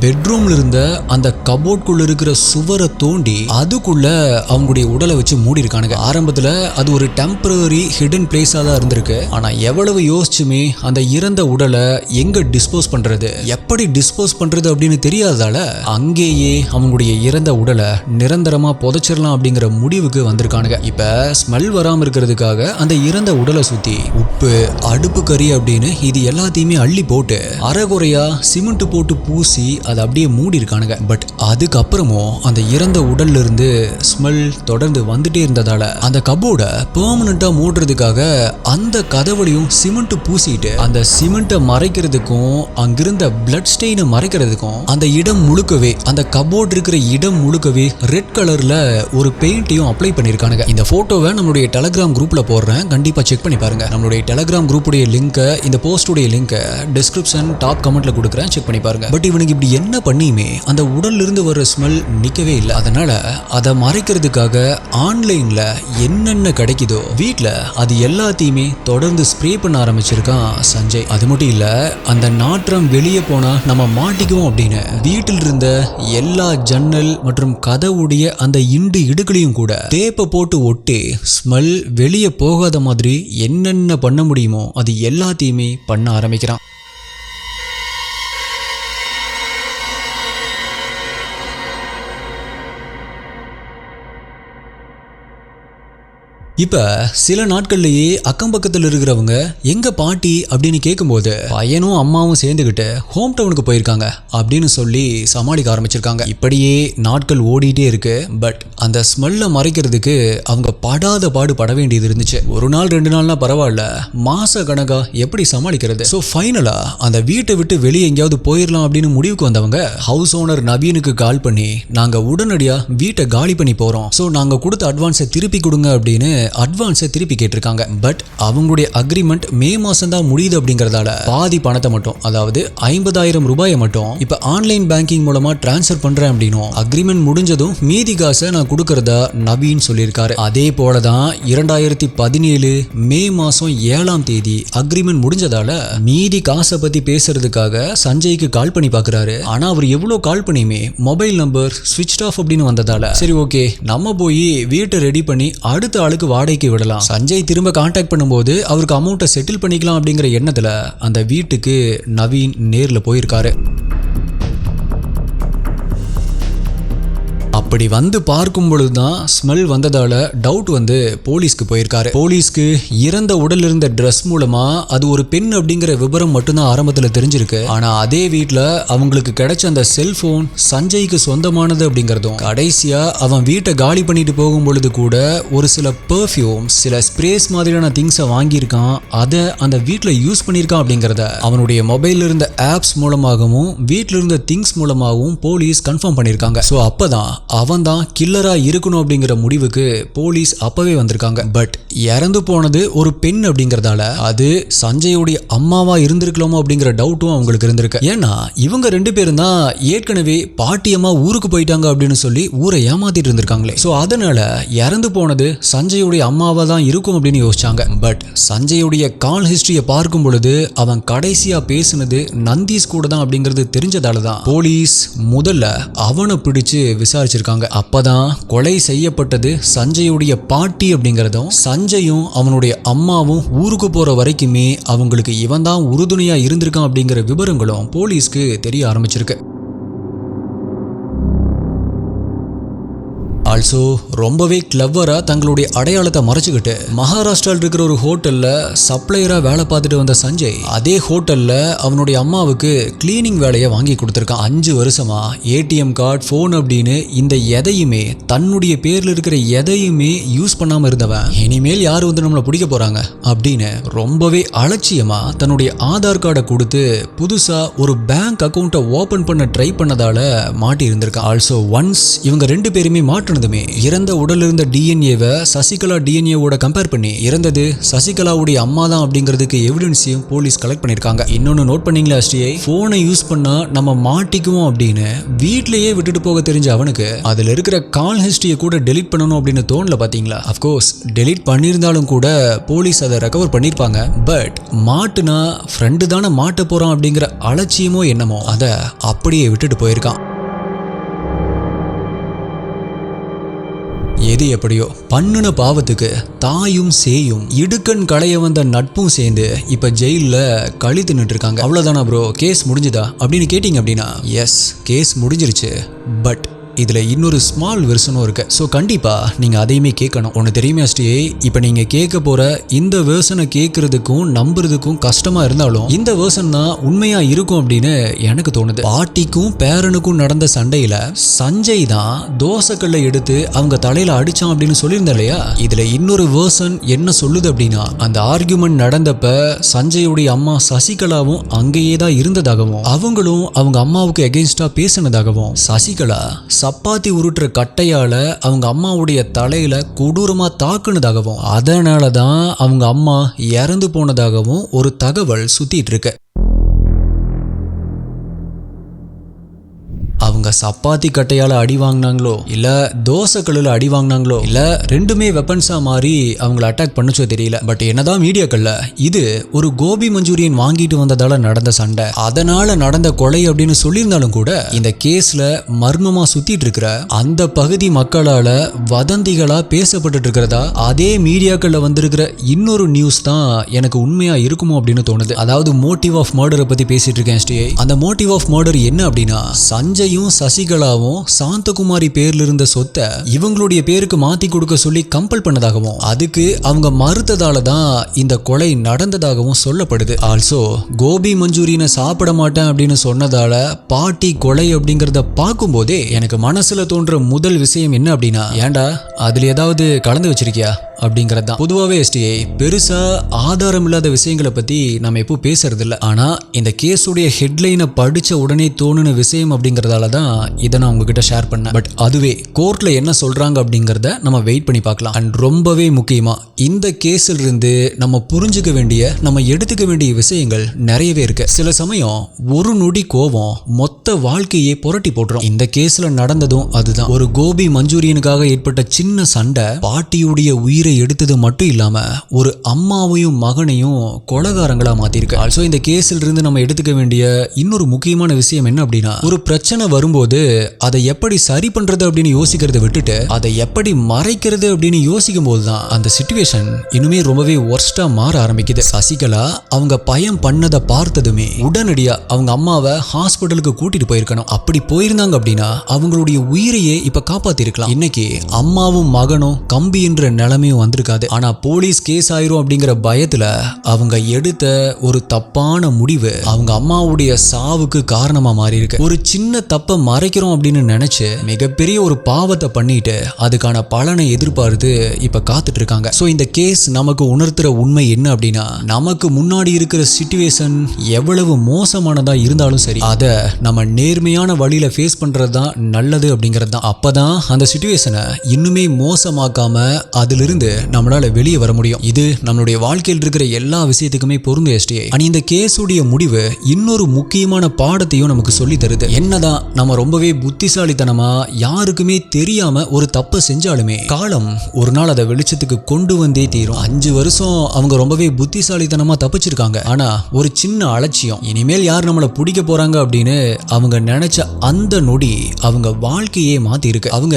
பெட்ரூம்ல இருந்த அந்த கப்போர்டுக்குள்ள இருக்கிற சுவரை தோண்டி அதுக்குள்ள அவங்களுடைய உடலை வச்சு மூடி இருக்கானுங்க. ஆரம்பத்தில் அது ஒரு டெம்பரரி ஹிடன் பிளேஸா தான் இருந்திருக்கு. ஆனா எவ்வளவு யோசிச்சுமே அந்த இறந்த உடலை எங்க டிஸ்போஸ் பண்றது, எப்படி டிஸ்போஸ் பண்றது அப்படின்னு தெரியாததால அங்கேயே அவங்களுடைய இறந்த உடலை நிரந்தரமா புதைச்சிடலாம் அப்படிங்கிற முடிவுக்கு வந்திருக்கானுங்க. இப்ப ஸ்மெல் வராம இருக்கிறதுக்காக அந்த இறந்த உடலை சுத்தி உப்பு, அடுப்பு கறி அப்படின்னு இது எல்லாத்தையுமே அள்ளி போட்டு அரைகுறையா சிமெண்ட் போட்டு பூசி அதை அப்படியே மூடி இருக்கானுங்க. பட் அதுக்கப்புறமும் அந்த இறந்த உடல்ல இருந்து ஸ்மெல் தொடர்ந்து வந்துட்டே இருந்ததால அந்த கப்போர்டை பெர்மனண்டா மூடுறதுக்காக அந்த கதவுலையும் சிமெண்ட் பூசிட்டு அந்த சிமெண்ட்டை மறைக்கிறதுக்கும் அங்கிருந்த பிளட் ஸ்டெயினை மறைக்கிறதுக்கும் அந்த இடம் முழுக்கவே, அந்த கபோர்ட் இருக்கிற இடம் முழுக்கவே ரெட் கலர்ல ஒரு பெயிண்டையும் அப்ளை பண்ணிருக்கானுங்க. இந்த போட்டோவை நம்மளுடைய டெலகிராம் குரூப்ல போடுறேன், கண்டிப்பா செக் பண்ணி பாருங்க. நம்மளுடைய டெலகிராம் குரூப்புடைய லிங்க், இந்த போஸ்டுடைய லிங்க் டிஸ்கிரிப்ஷன் டாப் கமெண்ட்ல கொடுக்குறேன், செக் பண்ணி பாருங்க. பட் இவனுக்கு இப்படி என்ன பண்ணியுமே அந்த உடல்ல இருந்து வர ஸ்மெல் நிக்கவே இல்லை. அதனால அதை மறைக்கிறதுக்காக ஆன்லைன்ல என்னென்ன கிடைக்குதோ வீட்டுல அது எல்லாத்தையுமே தொடர்ந்து ஸ்ப்ரே பண்ண ஆரம்பிச்சிருக்கான் சஞ்சய். அது மட்டும் இல்ல, அந்த நாற்றம் வெளியே போனா நம்ம மாட்டிக்குவோம் அப்படின்னு வீட்டில் இருந்த எல்லா ஜன்னல் மற்றும் கதவுடைய அந்த இண்டு இடுகளையும் கூட டேப்பை போட்டு ஒட்டி ஸ்மெல் வெளியே போகாத மாதிரி என்னென்ன பண்ண முடியுமோ அது எல்லாத்தையுமே பண்ண ஆரம்பிக்கிறான். இப்ப சில நாட்கள்லயே அக்கம் பக்கத்தில் இருக்கிறவங்க எங்க பாட்டி அப்படின்னு கேட்கும்போது பையனும் அம்மாவும் சேர்ந்துகிட்டு ஹோம் டவுனுக்கு போயிருக்காங்க அப்படின்னு சொல்லி சமாளிக்க ஆரம்பிச்சிருக்காங்க. இப்படியே நாட்கள் ஓடிட்டே இருக்கு. பட் அந்த ஸ்மெல்லை மறைக்கிறதுக்கு அவங்க படாத பாடு பட வேண்டியது இருந்துச்சு. ஒரு நாள் 2 நாள்னா பரவாயில்ல, மாச கணக்கா எப்படி சமாளிக்கிறது? ஸோ ஃபைனலா அந்த வீட்டை விட்டு வெளியே எங்கேயாவது போயிடலாம் அப்படின்னு முடிவுக்கு வந்தவங்க ஹவுஸ் ஓனர் நவீனுக்கு கால் பண்ணி, நாங்க உடனடியா வீட்டை காலி பண்ணி போறோம், ஸோ நாங்க கொடுத்த அட்வான்ஸை திருப்பி கொடுங்க அப்படின்னு அட்வான்ஸை திருப்பி கேட்டிருக்காங்க. பட் அவங்களுடைய அக்ரிமெண்ட் மே மாசம் தான் முடியுது அப்படிங்கறதால பாதி பணத்தை மட்டும், அதாவது 50,000 ரூபாயை மட்டும் இப்ப ஆன்லைன் பேங்கிங் மூலமா டிரான்ஸ்ஃபர் பண்றேன் அப்படின்னும், அக்ரிமெண்ட் முடிஞ்சதும் மீதி காசை நான் கொடுக்கறதா நவீன் சொல்லியிருக்காரு. அதே போலதான் 2017 மே மாசம் 7ஆம் தேதி அக்ரிமெண்ட் முடிஞ்சதால மீதி காசை பத்தி பேசுறதுக்காக சஞ்சய்க்கு கால் பண்ணி பாக்குறாரு. ஆனா அவர் எவ்வளவு கால் பண்ணியுமே மொபைல் நம்பர் ஸ்விட்ச் ஆஃப் அப்படின்னு வந்ததால சரி ஓகே நம்ம போய் வீட்டை ரெடி பண்ணி அடுத்த ஆளுக்கு வாடகைக்கு விடலாம். சஞ்சய் திரும்ப கான்டாக்ட் பண்ணும்போது அவருக்கு அமௌண்ட்டை செட்டில் பண்ணிக்கலாம் அப்படிங்கிற எண்ணத்துல அந்த வீட்டுக்கு நவீன் நேர்ல போயிருக்காரு. அப்படி வந்து பார்க்கும் பொழுதுதான் ஸ்மெல் வந்ததால டவுட் வந்து போலீஸ்க்கு போயிருக்காரு. போலீஸ்க்கு இறந்த உடல் இருந்த ட்ரெஸ் மூலமா அது ஒரு பெண் அப்படிங்கிற விவரம் மட்டும்தான் ஆரம்பத்துல தெரிஞ்சிருக்கு. ஆனா அதே வீட்டுல அவங்களுக்கு கிடைச்ச அந்த செல்போன் சஞ்சய்க்கு சொந்தமானது அப்படிங்கறதும், கடைசியா அவன் வீட்டை காலி பண்ணிட்டு போகும் பொழுது கூட ஒரு சில பெர்ஃப்யூம், சில ஸ்ப்ரேஸ் மாதிரியான திங்ஸை வாங்கியிருக்கான், அதை அந்த வீட்டுல யூஸ் பண்ணியிருக்கான் அப்படிங்கறத அவனுடைய மொபைல்ல இருந்த ஆப்ஸ் மூலமாகவும் வீட்டுல இருந்த திங்ஸ் மூலமாகவும் போலீஸ் கன்ஃபார்ம் பண்ணிருக்காங்க. சோ அப்பதான் அவன் தான் கில்லரா இருக்கணும் அப்படிங்கிற முடிவுக்கு போலீஸ் அப்பவே வந்திருக்காங்க. பட் இறந்து போனது ஒரு பெண் அப்படிங்கறதால அது சஞ்சயோடைய அம்மாவா இருந்திருக்கலாமோ அப்படிங்கிற டவுட்டும் அவங்களுக்கு இருந்திருக்கு. ஏன்னா இவங்க 2 பேரும் தான் ஏற்கனவே பாட்டியம்மா ஊருக்கு போயிட்டாங்க அப்படின்னு சொல்லி ஊரை ஏமாத்திட்டு இருந்திருக்காங்களே. சோ அதனால இறந்து போனது சஞ்சயோடைய அம்மாவா தான் இருக்கும் அப்படின்னு யோசிச்சாங்க. பட் சஞ்சயோடைய கால் ஹிஸ்டரியை பார்க்கும் பொழுது அவன் கடைசியா பேசினது நந்தீஷ் கூட தான் அப்படிங்கிறது தெரிஞ்சதால தான் போலீஸ் முதல்ல அவனை பிடிச்சு விசாரிச்சிருக்காங்க. அப்பதான் கொலை செய்யப்பட்டது சஞ்சயோடைய பாட்டி அப்படிங்கறதும், சஞ்சயும் அவனுடைய அம்மாவும் ஊருக்கு போற வரைக்குமே அவங்களுக்கு இவன் தான் உறுதுணையா இருந்திருக்கான் அப்படிங்கிற விவரங்களும் போலீஸ்க்கு தெரிய ஆரம்பிச்சிருக்கு. ஆல்சோ ரொம்பவே கிளவரா தங்களுடைய அடையாளத்தை மறைச்சுக்கிட்டு மகாராஷ்டிராவில் இருக்கிற ஒரு ஹோட்டல்ல சப்ளையரா வேலை பார்த்துட்டு வந்த சஞ்சய் அதே ஹோட்டல்ல அவனுடைய அம்மாவுக்கு கிளீனிங் வேலையை வாங்கி கொடுத்துருக்கான். 5 வருஷமா ஏடிஎம் கார்டு, போன் அப்படின்னு இந்த எதையுமே, தன்னுடைய பேர்ல இருக்கிற எதையுமே யூஸ் பண்ணாம இருந்தவன் இனிமேல் யாரு வந்து நம்மளை பிடிக்க போறாங்க அப்படின்னு ரொம்பவே அலட்சியமா தன்னுடைய ஆதார் கார்டை கொடுத்து புதுசா ஒரு பேங்க் அக்கௌண்ட்டை ஓபன் பண்ண ட்ரை பண்ணதால மாட்டி இருந்திருக்கான். ஆல்சோ ஒன்ஸ் இவங்க 2 பேருமே மாட்டினதுமே இறந்த உடல் இருந்த டிஎன்ஏவை சசிகலா டிஎன்ஏவோட கம்பேர் பண்ணி இறந்தது சசிகலாவுடைய அம்மா தான் அப்படிங்கிறதுக்கு எவிடன்ஸையும் போலீஸ் கலெக்ட் பண்ணிருக்காங்க. இன்னொன்னு நோட் பண்ணீங்களா ஸ்ரீயை, போனை யூஸ் பண்ணா நம்ம மாட்டிக்குவோம் அப்படின்னு வீட்லயே விட்டுட்டு போக தெரிஞ்ச அவனுக்கு அதுல இருக்கிற கால் ஹிஸ்டரியை கூட டெலீட் பண்ணணும் அப்படின்னு தோணல பாத்தீங்களா? அப்கோர்ஸ் டெலீட் பண்ணியிருந்தாலும் கூட போலீஸ் அதை ரெக்கவர் பண்ணிருப்பாங்க. பட் மாட்டுனா ஃப்ரெண்டு தானே மாட்ட போறான் அப்படிங்கிற அலட்சியமோ என்னமோ அதை அப்படியே விட்டுட்டு போயிருக்கான். எது எப்படியோ பண்ணுன பாவத்துக்கு தாயும் சேயும் இடுக்கண் களைய வந்த நட்பும் சேர்ந்து இப்ப ஜெயில களி தின்னுட்டு இருக்காங்க. அவ்வளவுதானா ப்ரோ, கேஸ் முடிஞ்சுதா அப்படின்னு கேட்டீங்க அப்படின்னா எஸ், கேஸ் முடிஞ்சிருச்சு. பட் இதுல இன்னொரு ஸ்மால் வெர்ஷனும் இருக்கு. ஸோ கண்டிப்பா நீங்க அதையுமே கேட்கணும். ஒன்று தெரியுமே ஸ்ரீயை, இப்ப நீங்க கேட்க போற இந்த வெர்ஷனை கேட்கறதுக்கும் நம்புறதுக்கும் கஷ்டமா இருந்தாலும் இந்த வெர்ஷன் தான் உண்மையா இருக்கும் அப்படின்னு எனக்கு தோணுது. பாட்டிக்கும் பேரனுக்கும் நடந்த சண்டையில சஞ்சய் தான் தோசைக்கல்லை எடுத்து அவங்க தலையில அடிச்சான் அப்படின்னு சொல்லியிருந்தா இல்லையா? இதுல இன்னொரு வெர்ஷன் என்ன சொல்லுது அப்படின்னா, அந்த ஆர்கியூமெண்ட் நடந்தப்ப சஞ்சயோடைய அம்மா சசிகலாவும் அங்கேயே தான் இருந்ததாகவும் அவங்களும் அவங்க அம்மாவுக்கு எகெயின்ஸ்டா பேசினதாகவும், சசிகலா சப்பாத்தி உருட்டுற கட்டையால அவங்க அம்மாவுடைய தலையில கொடூரமா தாக்குனதாகவும், அதனாலதான் அவங்க அம்மா இறந்து போனதாகவும் ஒரு தகவல் சுத்திட்டு இருக்கு. அவங்க சப்பாத்தி கட்டையால அடி வாங்கினாங்களோ இல்ல தோசை கல்லுல அடி வாங்கினாங்களோ இல்ல ரெண்டுமே வெப்பன்ஸா மாறி அவங்களை அட்டாக் பண்ணுச்சோ தெரியல. பட் என்னதான் மீடியாக்கள்ல இது ஒரு கோபி மஞ்சூரியன் வாங்கிட்டு வந்ததால நடந்த சண்டை, அதனால நடந்த கொலை அப்படின்னு சொல்லியிருந்தாலும் கூட இந்த கேஸ்ல மர்மமா சுத்திட்டு இருக்கிற அந்த பகுதி மக்களால வதந்திகளா பேசப்பட்டு இருக்கிறதா அதே மீடியாக்கள்ல வந்திருக்கிற இன்னொரு நியூஸ் தான் எனக்கு உண்மையா இருக்குமோ அப்படின்னு தோணுது. அதாவது மோட்டிவ் ஆஃப் மர்டரை பத்தி பேசிட்டு இருக்கேன் ஸ்டே. அந்த மோட்டிவ் ஆஃப் மர்டர் என்ன அப்படின்னா, சஞ்சயும் சசிகலாவும் சாந்தகுமாரி பேர்ல இருந்த சொத்தை இவங்களுடைய பேருக்கு மாத்தி கொடுக்க சொல்லி கம்பல் பண்ணதாகவும் அதுக்கு அவங்க மறுத்ததால தான் இந்த கொலை நடந்ததாகவும் சொல்லப்படுது. ஆல்சோ கோபி மஞ்சூரியனை சாப்பிட மாட்டேன் அப்படின்னு சொன்னதால பாட்டி கொலை அப்படிங்கறத பார்க்கும் போதே எனக்கு மனசுல தோன்ற முதல் விஷயம் என்ன அப்படின்னா, ஏண்டா அதுல ஏதாவது கலந்து வச்சிருக்கியா அப்படிங்கறது தான். பொதுவாகவே எஸ்டிஐ பெருசா ஆதாரம் இல்லாத விஷயங்களை பத்தி நம்ம எப்போ பேசுறது இல்லை. ஆனா இந்த கேஸுடைய ஹெட்லைனை படிச்ச உடனே தோணுன விஷயம் அப்படிங்கறதால தான் இதை நான் உங்ககிட்ட ஷேர் பண்ணேன். பட் அதுவே கோர்ட்ல என்ன சொல்றாங்க அப்படிங்கறத நம்ம வெயிட் பண்ணி பார்க்கலாம். அண்ட் ரொம்பவே முக்கியமா இந்த கேஸில் இருந்து நம்ம புரிஞ்சுக்க வேண்டிய, நம்ம எடுத்துக்க வேண்டிய விஷயங்கள் நிறையவே இருக்கு. சில சமயம் ஒரு நொடி கோபம் மொத்த வாழ்க்கையே புரட்டி போட்டுரும். இந்த கேஸ்ல நடந்ததும் அதுதான். ஒரு கோபி மஞ்சூரியனுக்காக ஏற்பட்ட சின்ன சண்டை பாட்டியுடைய உயிரை உயிரை எடுத்தது மட்டும் இல்லாம ஒரு அம்மாவையும் மகனையும் கொலைகாரங்களா மாத்திருக்கு. ஆல்சோ இந்த கேஸில் இருந்து நம்ம எடுத்துக்க வேண்டிய இன்னொரு முக்கியமான விஷயம் என்ன அப்படின்னா, ஒரு பிரச்சனை வரும்போது அதை எப்படி சரி பண்றது அப்படின்னு யோசிக்கிறத விட்டுட்டு அதை எப்படி மறைக்கிறது அப்படின்னு யோசிக்கும் போதுதான் அந்த சிச்சுவேஷன் இன்னுமே ரொம்பவே ஒர்ஸ்டா மாற ஆரம்பிக்குது. சசிகலா அவங்க பயம் பண்ணதை பார்த்ததுமே உடனடியா அவங்க அம்மாவை ஹாஸ்பிட்டலுக்கு கூட்டிட்டு போயிருக்கணும். அப்படி போயிருந்தாங்க அப்படின்னா அவங்களுடைய உயிரையே இப்ப காப்பாத்திருக்கலாம். இன்னைக்கு அம்மாவும் மகனும் கம்பி என்ற நிலைமையும் வந்திருக்காது. ஆனா போலீஸ் கேஸ் ஆயிரும் அப்படிங்கிற பயத்துல அவங்க எடுத்த ஒரு தப்பான முடிவு அவங்க அம்மாவுடைய சாவுக்கு காரணமா மாறி இருக்கு. ஒரு சின்ன தப்பை மறைக்கிறோம் அப்படின்னு நினைச்சு மிகப்பெரிய ஒரு பாவத்தை பண்ணிட்டு அதுக்கான பலனை எதிர்பார்த்து இப்ப காத்துட்டு இருக்காங்க. சோ இந்த கேஸ் நமக்கு உணர்த்துற உண்மை என்ன அப்படின்னா, நமக்கு முன்னாடி இருக்கிற சிச்சுவேஷன் எவ்வளவு மோசமானதா இருந்தாலும் சரி அதை நம்ம நேர்மையான வழியில ஃபேஸ் பண்றது தான் நல்லது அப்படிங்கிறது தான். அப்பதான் அந்த சிச்சுவேஷனை இன்னுமே மோசமாக்காம அதிலிருந்து நம்மளால வெளியே வர முடியும். இது நம்மளுடைய வாழ்க்கையில் இருக்கிற எல்லா விஷயத்துக்குமே பொருந்தும் எஸ்டிஐ. இந்த கேஸுடைய முடிவு இன்னொரு முக்கியமான பாடத்தையும் நமக்கு சொல்லி தருது. என்னதான் நம்ம ரொம்பவே புத்திசாலித்தனமா யாருக்குமே தெரியாம ஒரு தப்பு செஞ்சாலுமே காலம் ஒரு நாள் அதை வெளிச்சத்துக்கு கொண்டு வந்தே தீரும். 5 வருஷம் அவங்க ரொம்பவே புத்திசாலித்தனமா தப்பிச்சிருக்காங்க. ஆனா ஒரு சின்ன அலட்சியம், இனிமேல் யார் நம்மளை பிடிக்க போறாங்க அப்படின்னு அவங்க நினைச்ச அந்த நொடி அவங்க வாழ்க்கையே மாத்தி இருக்கு. அவங்க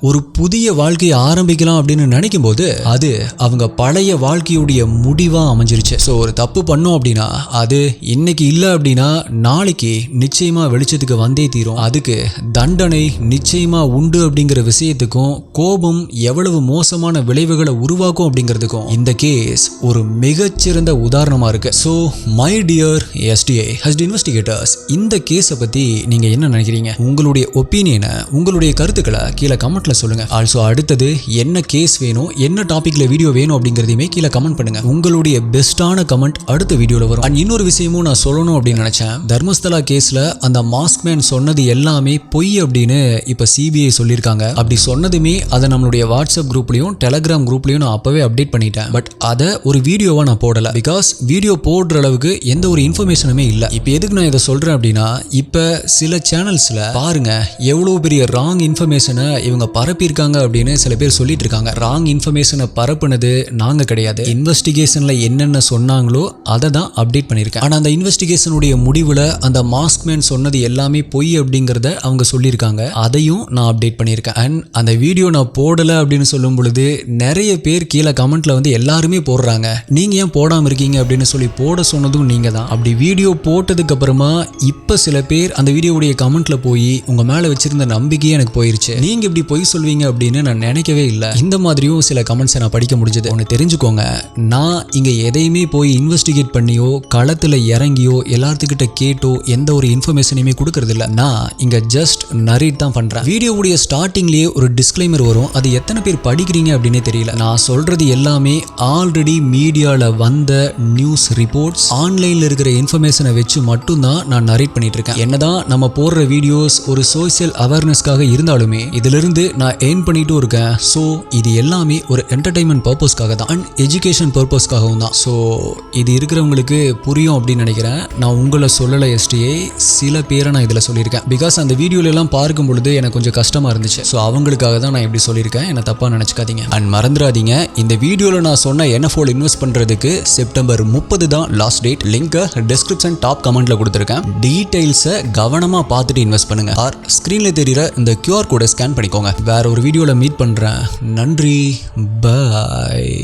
ஒரு புதிய வாழ்க்கையை ஆரம்பிக்கலாம் அப்படின்னு நினைக்கும் போது அது அவங்க பழைய வாழ்க்கையுடைய முடிவா அமைஞ்சிருச்சு. சோ ஒரு தப்பு பண்ணோம் அப்படின்னா அது இன்னைக்கு இல்ல அப்படின்னா நாளைக்கு நிச்சயமா வெளிச்சத்துக்கு வந்தே தீரும். அதுக்கு தண்டனை நிச்சயமா உண்டு அப்படிங்கிற விஷயத்துக்கும் கோபம் எவ்வளவு மோசமான விளைவுகளை உருவாக்கும் அப்படிங்கிறதுக்கும் இந்த கேஸ் ஒரு மிகச்சிறந்த உதாரணமா இருக்கு. So my dear STI ஹஸ்ட் investigators, இந்த கேஸை பத்தி நீங்க என்ன நினைக்கிறீங்க? உங்களுடைய ஒப்பீனியனை, உங்களுடைய கருத்துக்களை கீழே கமெண்ட்ல சொல்லுங்க. ஆல்சோ அடுத்தது என்ன கேஸ் வேணும், என்ன டாபிக்ல வீடியோ வேணும் அப்படிங்கறதையுமே கீழே கமெண்ட் பண்ணுங்க. உங்களுடைய பெஸ்டான கமெண்ட் அடுத்த வீடியோல வரும். அண்ட் இன்னொரு விஷயமும் நான் சொல்லணும் அப்படின்னு நினைச்சேன். தர்மஸ்தலா கேஸ்ல அந்த மாஸ்க்மேன் சொன்னது எல்லாமே பொய் அப்படின்னு இப்ப சிபிஐ சொல்லியிருக்காங்க. அப்படி சொன்னதுமே அதை நம்மளுடைய வாட்ஸ்அப் குரூப்லயும் டெலிகிராம் குரூப்லயும் நான் அப்பவே அப்டேட் பண்ணிட்டேன். பட் அதை ஒரு வீடியோவா நான் போடல. பிகாஸ் வீடியோ போடுற அளவுக்கு எந்த ஒரு இன்ஃபர்மேஷனுமே இல்ல. இப்ப எதுக்கு நான் இதை சொல்றேன் அப்படின்னா, இப்ப சில சேனல்ஸ்ல பாருங்க எவ்வளவு பெரிய ராங் இன்ஃபர்மேஷனை இவங்க பரப்பியிருக்காங்க அப்படின்னு சில பேர் சொல்லிட்டு இருக்காங்க. ராங் இன்ஃபர்மேஷனை பரப்புனது நாங்க கிடையாது. இன்வெஸ்டிகேஷன்ல என்னென்ன சொன்னாங்களோ அதை தான் அப்டேட் பண்ணியிருக்கேன். ஆனா அந்த இன்வெஸ்டிகேஷனுடைய முடிவுல அந்த மாஸ்க்மேன் சொன்னது எல்லாமே பொய் அப்படிங்கறத அவங்க சொல்லியிருக்காங்க. அதையும் நான் அப்டேட் பண்ணியிருக்கேன். அண்ட் அந்த வீடியோ நான் போடல அப்படின்னு சொல்லும் பொழுது நிறைய பேர் கீழே கமெண்ட்ல வந்து எல்லாருமே போடுறாங்க, நீங்க ஏன் போடாம இருக்கீங்க அப்படின்னு சொல்லி போட சொன்னதும் நீங்க தான். அப்படி வீடியோ போட்டதுக்கு அப்புறமா இப்ப சில பேர் அந்த வீடியோவுடைய கமெண்ட்ல போய் உங்க மேல வச்சிருந்த நம்பிக்கையே எனக்கு போயிருச்சு, நீங்க இப்படி பொய் சொல்வீங்க அப்படின்னு நான் நினைக்கவே இல்லை. இந்த மாதிரியும் சில கமெண்ட்ஸ் நான் படிக்க முடிஞ்சது. ஒன்னு தெரிஞ்சுக்கோங்க, நான் இங்க எதையுமே போய் இன்வெஸ்டிகேட் பண்ணியோ களத்துல இறங்கியோ எல்லாத்துக்கிட்ட கேட்டோ எந்த ஒரு இன்ஃபர்மேஷனையுமே கொடுக்கறது இல்ல. நான் இங்க ஜஸ்ட் நரேட் தான் பண்றேன். வீடியோவுடைய ஸ்டார்டிங்லயே ஒரு டிஸ்க்ளைமர் வரும், அது எத்தனை பேர் படிக்கிறீங்க அப்படின்னே தெரியல. நான் சொல்றது எல்லாமே ஆல்ரெடி மீடியால வந்த நியூஸ் ரிப்போர்ட்ஸ், ஆன்லைன்ல இருக்கிற இன்ஃபர்மேஷனை வச்சு மட்டும் தான் நான் நரேட் பண்ணிட்டு இருக்கேன். என்னதான் நம்ம போடுற வீடியோஸ் ஒரு சோசியல் அவேர்னஸ்க்காக இருந்தாலுமே இதிலிருந்து நான் ஏர்ன் பண்ணிட்டு இருக்கேன். ஸோ இது எல்லாமே ஒரு என்டர்டைன்மெண்ட் பர்பஸ்க்காக தான் அண்ட் எஜுகேஷன் பர்பஸ்க்காகவும் தான். ஸோ இது இருக்கிறவங்களுக்கு புரியும் அப்படின்னு நினைக்கிறேன். நான் உங்களை சொல்லலை எஸ்டிஐ, சில பேரை நான் இதில் சொல்லியிருக்கேன். பிகாஸ் அந்த வீடியோல எல்லாம் பார்க்கும் பொழுது எனக்கு கொஞ்சம் கஷ்டமா இருந்துச்சு. ஸோ அவங்களுக்காக தான் நான் இப்படி சொல்லியிருக்கேன், என்ன தப்பா நினைச்சுக்காதீங்க. அண்ட் மறந்துடாதீங்க, இந்த வீடியோல நான் சொன்ன NFOல இன்வெஸ்ட் பண்றதுக்கு செப்டம்பர் 30 தான் லாஸ்ட் டேட். லிங்கை டிஸ்கிரிப்ஷன் டாப் கமெண்ட்ல கொடுத்துருக்கேன். டீடைல்ஸை கவனமா பார்த்துட்டு இன்வெஸ்ட் பண்ணுங்க. ஆர் ஸ்கிரீன்ல தெரியுற இந்த QR கோடை ஸ்கேன் பண்ணிக்கோங்க. வேற ஒரு வீடியோல மீட் பண்றேன். நன்றி, பாய்.